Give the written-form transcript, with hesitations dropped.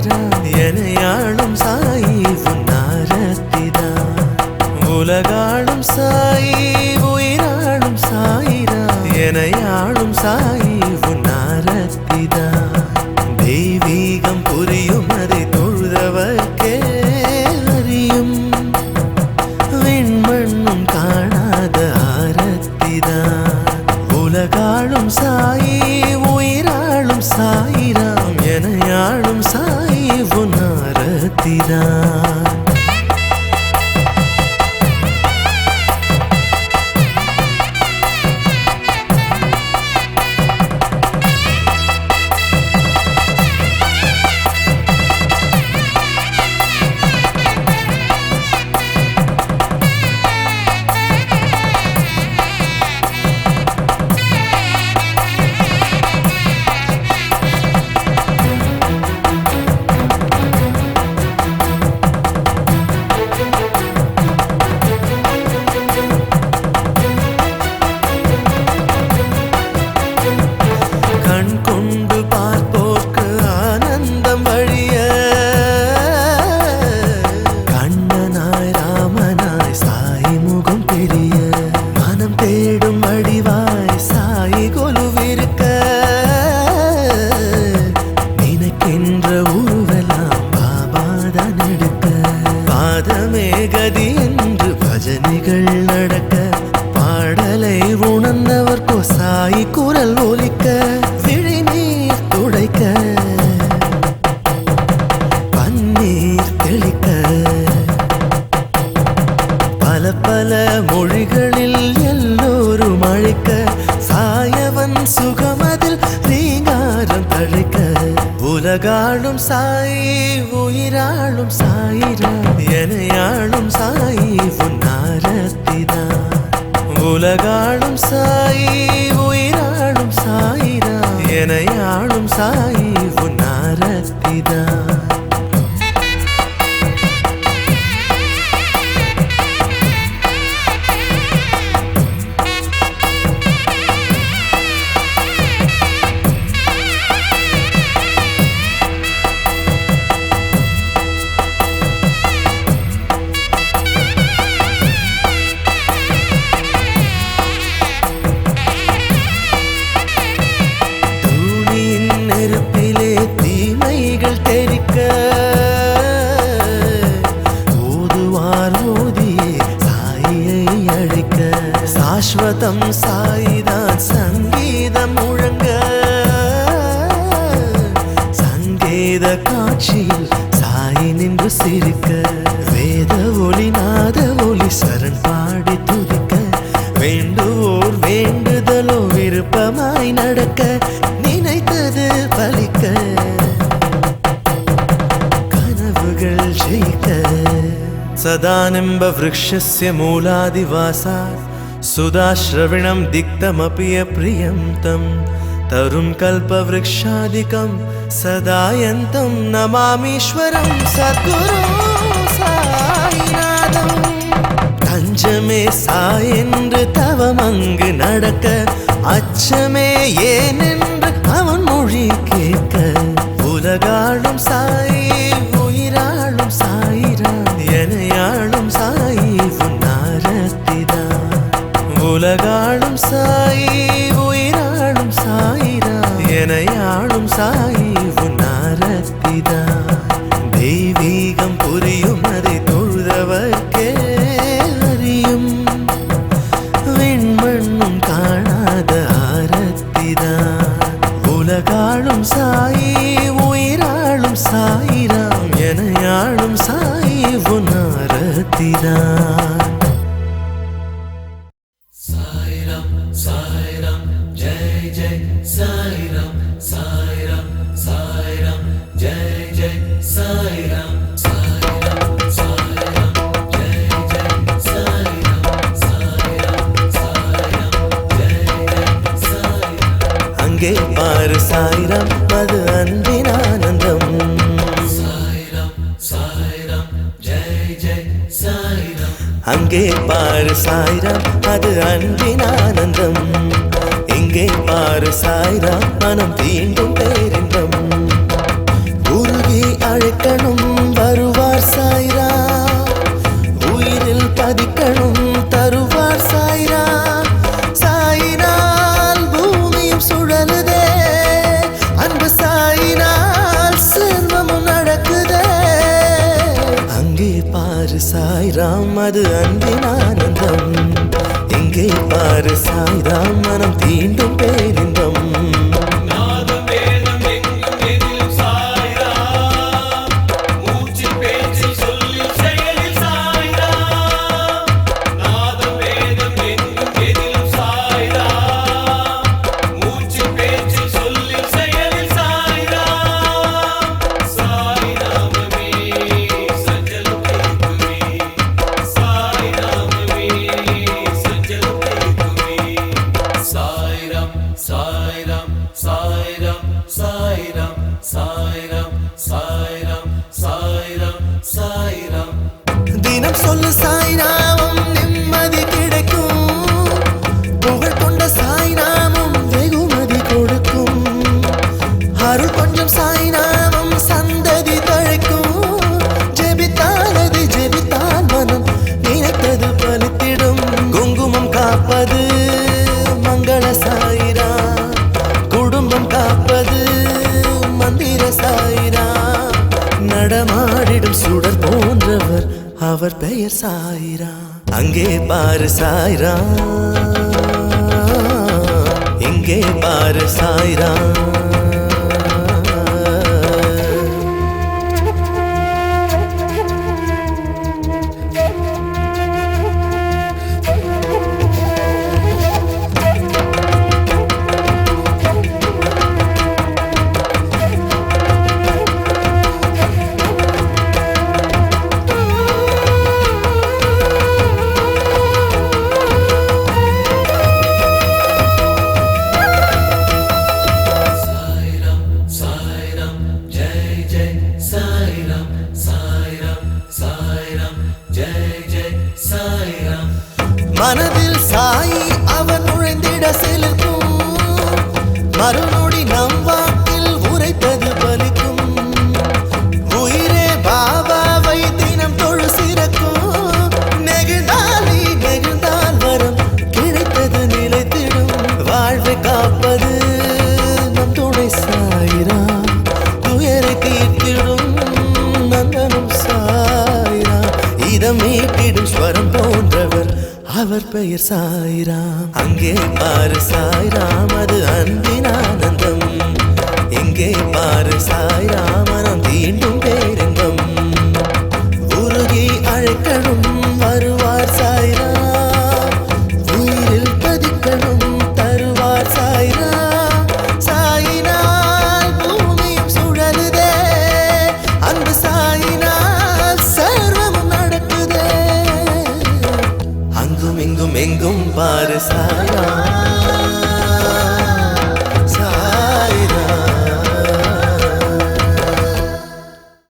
சாயிராம் எனையாளும் சாயி உன்னாரத்திதான் உலகாளும் சாயி உயிராளும் சாயிராம் எனையாளும் சாயி உன்னாரத்திதான் தெய்வீகம் புரியும் அதை தொழுதவர்க்கே அறியும் விண்மண்ணும் காணாத ஆரத்திதான் உலகாளும் சாயி உயிராளும் சாயிராம் எனையாளும் சாயி உன்னாரத்திதான் பஜனைகள் நடக்க பாடலை உணர்ந்தவர்க்கோ சாயி குரல் ஒலிக்க விழிநீர் துடைக்க பன்னீர் தெளிக்க பல பல மொழிகளில் எல்லோரும் அழைக்க சாயவன் சுகமதில் ரீங்காரம் தழைக்க உலகாளும் சாயி உயிராளும் சாயிராம் எனையாளும் சாயி உன்னாரத்திதான் உலகாளும் சாயி உயிராளும் சாயிராம் எனையாளும் சாயி உன்னாரத்திதான் சாஸ்வதம் சாயிதான் சங்கீதம் முழங்க சங்கீத காட்சியில் சாயி நின்று சிரிக்க வேத ஒளி நாத ஒளி சரண் பாடி துதிக்க வேண்டுவோர் வேண்டுதலோ விருப்பமாய் நடக்க நினைத்தது பலிக்க கனவுகள் ஜெயிக்க சதானிம்ப விருக்ஷஸ்ய மூலாதிவாசாத் सुदाश्रविणं दिक्तमपि अप्रियं तं तरुं कल्पवृक्षादिकं सदायन्तं नमामीश्वरं सद्गुरु साईनाथं தஞ்சமே சாயென்று தவமங்கு நடக்க அச்சமே ஏனென்று அவன் மொழி கேட்க உலகாளும் சாயி உயிராளும் சாயிராம் எனையாளும் சாயி உன்னாரத்திதான் உலகாளும் சாயி உயிராளும் சாயிராம் எனையாளும் சாயி உன்னாரத்திதான் தெய்வீகம் புரியும் அதை தொழுதவர்க்கே அறியும் விண்மண்ணும் காணாத ஆரத்திதான் உலகாளும் சாயி உயிராளும் சாயிராம் எனையாளும் சாயி உன்னாரத்திதான் அங்கே பாரு சாயிராம் அது அன்பின் ஆனந்தம் அங்கே பாரு சாயிராம் அது அன்பின் ஆனந்தம் இங்கே பாரு சாயிராம் மனம் தீண்டும் பேரின்பம் உருகி அழைக்கணும் வருவார் சாய்ராம், உயிரில் பதிக்கணும் தருவார் சாய்ராம். சாயினால் பூமியும் சுழலுதே, அன்பு சாயினால் செல்வமும் நடக்குதே. அங்கே பாரு சாய்ராம் அது அன்பின் ஆனந்தம், இங்கே பாரு சாய்ராம் மனம் தீண்டும் பேரின்பம். தினம் சொல்லு சாய்நாமம் நிம்மதி கிடைக்கும், புகழ் கொண்ட சாய்நாமம் வெகுமதி கொடுக்கும். அருள் கொஞ்சம் சாய்நாமம் சந்ததி தழைக்கும், ஜெபித்தால் அது ஜெபித்தால் மனம் நினைத்தது பலித்திடும். குங்குமம் காப்பது மங்கள சாயிரா, குடும்பம் காப்பது மந்திர சாயிரா. நடமாடிடும் சுடர் போன்றவர் அவர் பெயர் சாயிரா. அங்கே பாரு சாய்ரா, இங்கே பாரு சாய்ரா. மனதில் சாயி அவன் நுழைந்திட செலுக்கும், மறுநொடி நம் வாக்கில் உரைத்தது பலிக்கும். உயிரே பாபாவை தினம் தொழு சிறக்கும், நெகிழ்ந்தாலி நெகிழ்ந்தால் வரம் கிடைத்தது நிலைத்திடும். வாழ்வை காப்பது நம் துணை சாயிரா, துயரை தீர்த்திடும் நந்தனும் சாயிரா. இதம் மீட்டிடும் ஸ்வரம் போன்றவர் அவர் பெயர் சாய்ராம். அங்கே பாரு சாய்ராம் அது அன்பின் ஆனந்தம், இங்கே பாரு சாய்ராம்